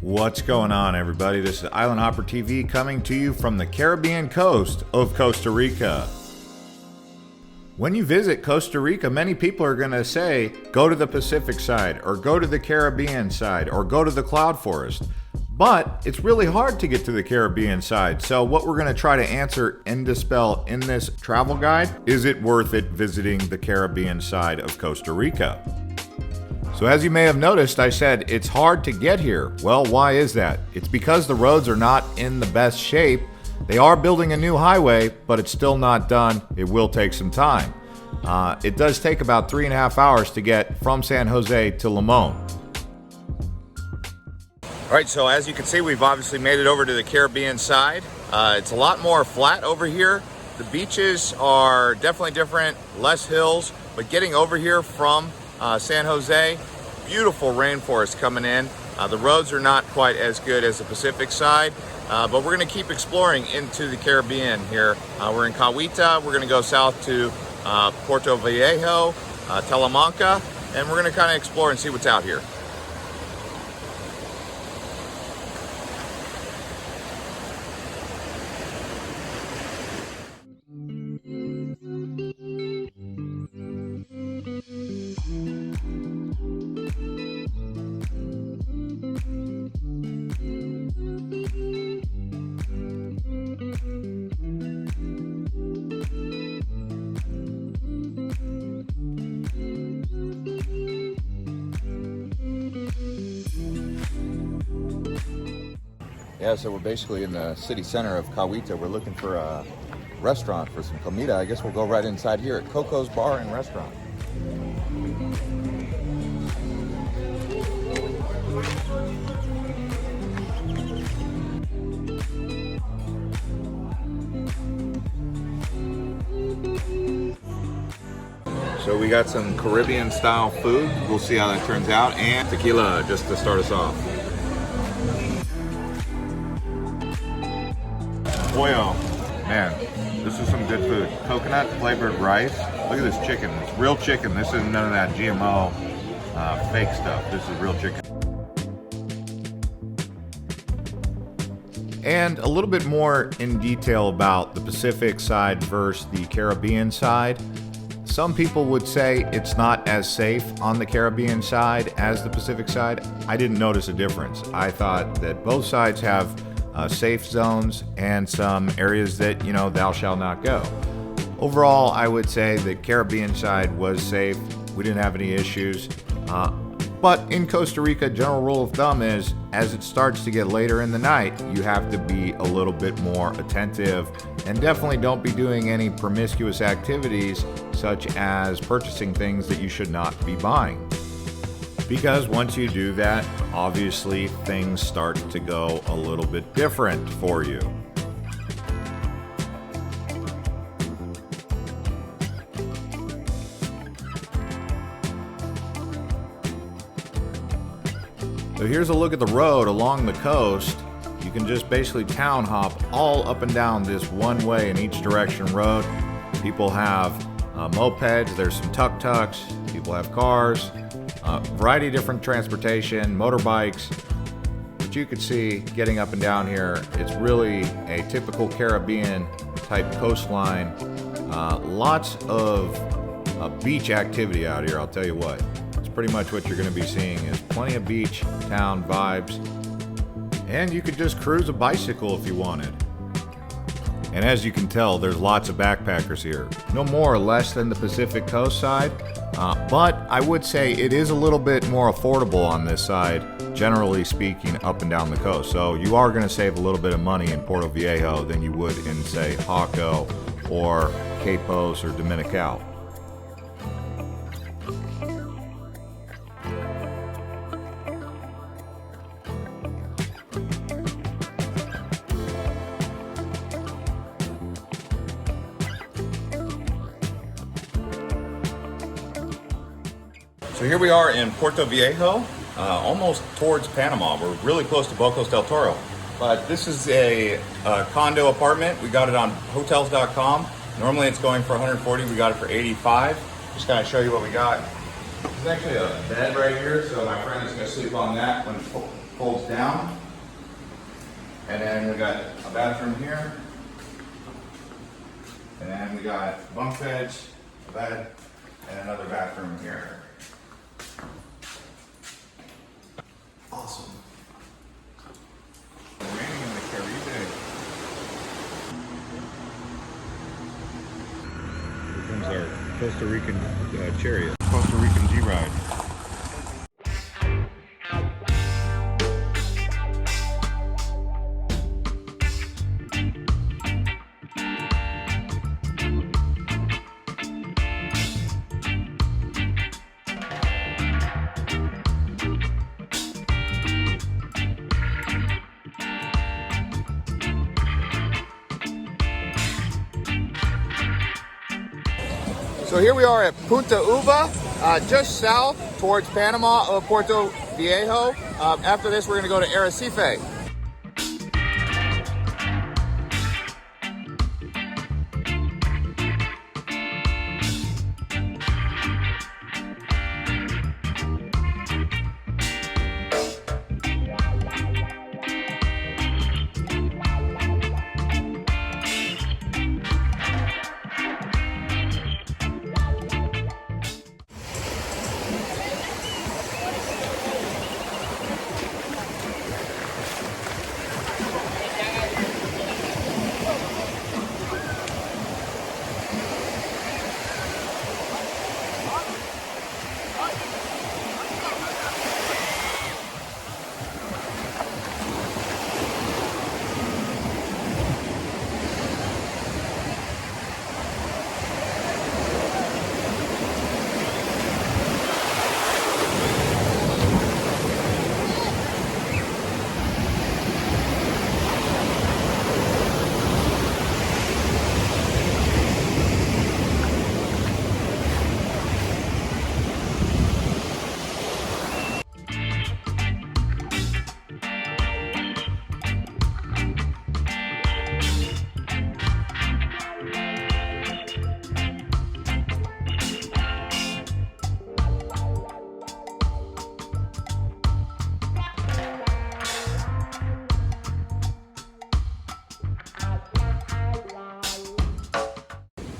What's going on, everybody? This is Island Hopper TV coming to you from the Caribbean coast of Costa Rica. When you visit Costa Rica, many people are going to say, go to the Pacific side, or go to the Caribbean side, or go to the cloud forest. But it's really hard to get to the Caribbean side. So what we're going to try to answer and dispel in this travel guide, is it worth it visiting the Caribbean side of Costa Rica? So as you may have noticed, I said it's hard to get here. Well, why is that? It's because the roads are not in the best shape. They are building a new highway, but it's still not done. It will take some time. It does take about 3.5 hours to get from San Jose to Limon. All right, so as you can see, we've obviously made it over to the Caribbean side. It's a lot more flat over here. The beaches are definitely different, less hills, but getting over here from San Jose, beautiful rainforest coming in. The roads are not quite as good as the Pacific side, but we're going to keep exploring into the Caribbean here. We're in Cahuita, we're going to go south to Puerto Viejo, Talamanca, and we're going to kind of explore and see what's out here. Yeah, so we're basically in the city center of Cahuita. We're looking for a restaurant for some comida. I guess we'll go right inside here at Coco's Bar and Restaurant. So we got some Caribbean style food. We'll see how that turns out, and tequila just to start us off. Pollo, man, this is some good food. Coconut flavored rice. Look at this chicken. It's real chicken. This isn't none of that GMO fake stuff. This is real chicken. And a little bit more in detail about the Pacific side versus the Caribbean side. Some people would say it's not as safe on the Caribbean side as the Pacific side. I didn't notice a difference. I thought that both sides have safe zones and some areas that, you know, thou shalt not go. Overall, I would say the Caribbean side was safe. We didn't have any issues. But in Costa Rica, general rule of thumb is as it starts to get later in the night, you have to be a little bit more attentive, and definitely don't be doing any promiscuous activities such as purchasing things that you should not be buying. Because once you do that, obviously things start to go a little bit different for you. So here's a look at the road along the coast. You can just basically town hop all up and down this one-way in each direction road. People have mopeds, there's some tuk-tuks, people have cars. Variety of different transportation, motorbikes. But you can see getting up and down here, it's really a typical Caribbean type coastline. Lots of beach activity out here, I'll tell you what. It's pretty much what you're going to be seeing is plenty of beach town vibes. And you could just cruise a bicycle if you wanted. And as you can tell, there's lots of backpackers here. No more or less than the Pacific coast side. But I would say it is a little bit more affordable on this side, generally speaking, up and down the coast. So you are going to save a little bit of money in Puerto Viejo than you would in, say, Jaco or Capos or Dominical. So here we are in Puerto Viejo, almost towards Panama. We're really close to Bocas del Toro. But this is a condo apartment. We got it on hotels.com. Normally it's going for $140. We got it for $85. Just kind of show you what we got. There's actually a bed right here, so my friend is going to sleep on that when folds down. And then we got a bathroom here. And then we got bunk beds, a bed, and another bathroom here. Awesome. Raining in the Caribe. Here comes our Costa Rican chariot. Costa Rican G-Ride. So here we are at Punta Uva, just south towards Panama of Puerto Viejo. After this, we're going to go to Arrecife.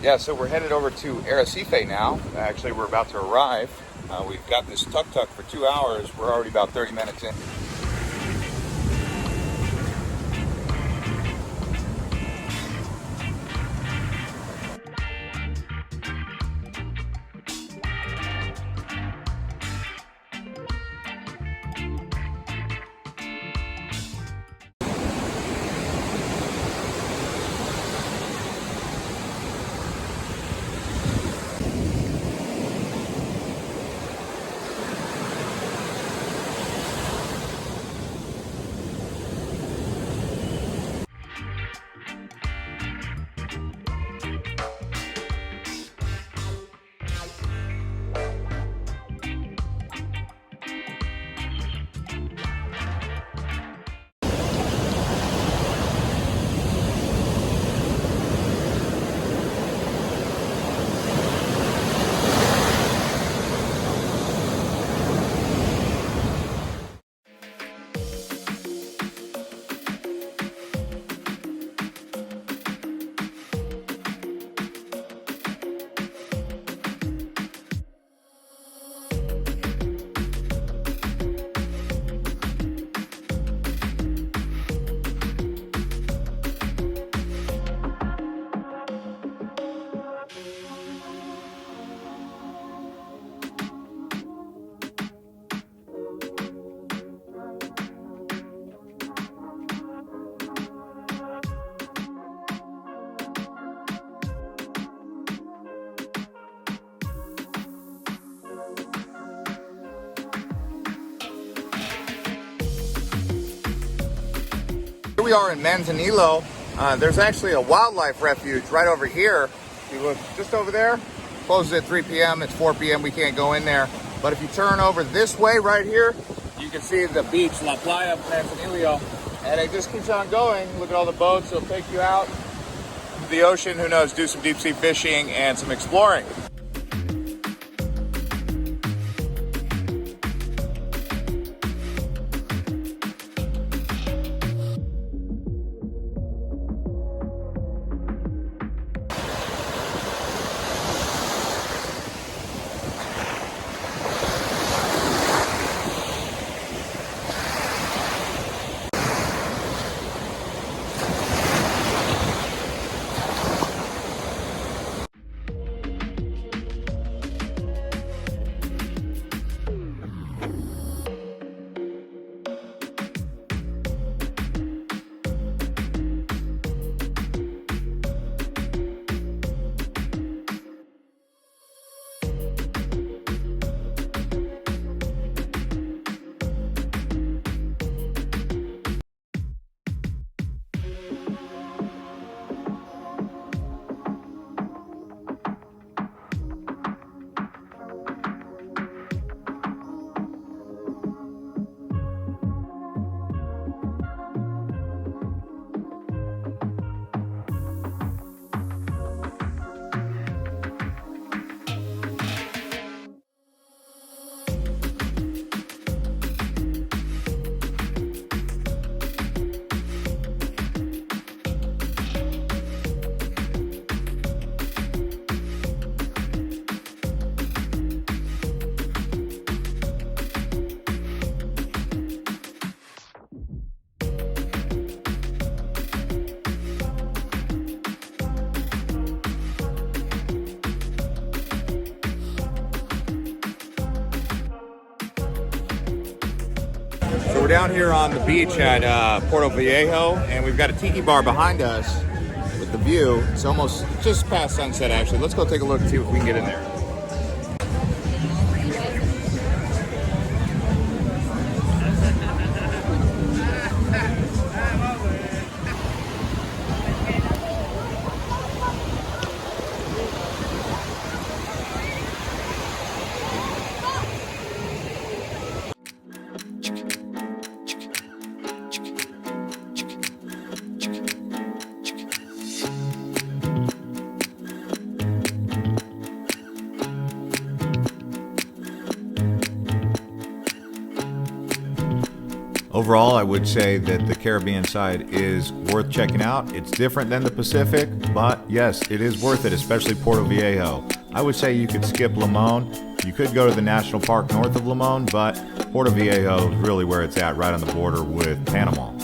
Yeah, so we're headed over to Arrecife now. Actually, we're about to arrive. We've got this tuk-tuk for 2 hours. We're already about 30 minutes in. Here we are in Manzanillo. There's actually a wildlife refuge right over here. You look just over there, closes at 3 p.m. It's 4 p.m. We can't go in there. But if you turn over this way right here, you can see the beach, La Playa Manzanillo. And it just keeps on going. Look at all the boats. It'll take you out to the ocean. Who knows, do some deep sea fishing and some exploring. we're down here on the beach at Puerto Viejo, and we've got a tiki bar behind us with the view. It's almost just past sunset, actually. Let's go take a look and see if we can get in there. Overall, I would say that the Caribbean side is worth checking out. It's different than the Pacific, but yes, it is worth it, especially Puerto Viejo. I would say you could skip Limon. You could go to the national park north of Limon, but Puerto Viejo is really where it's at, right on the border with Panama.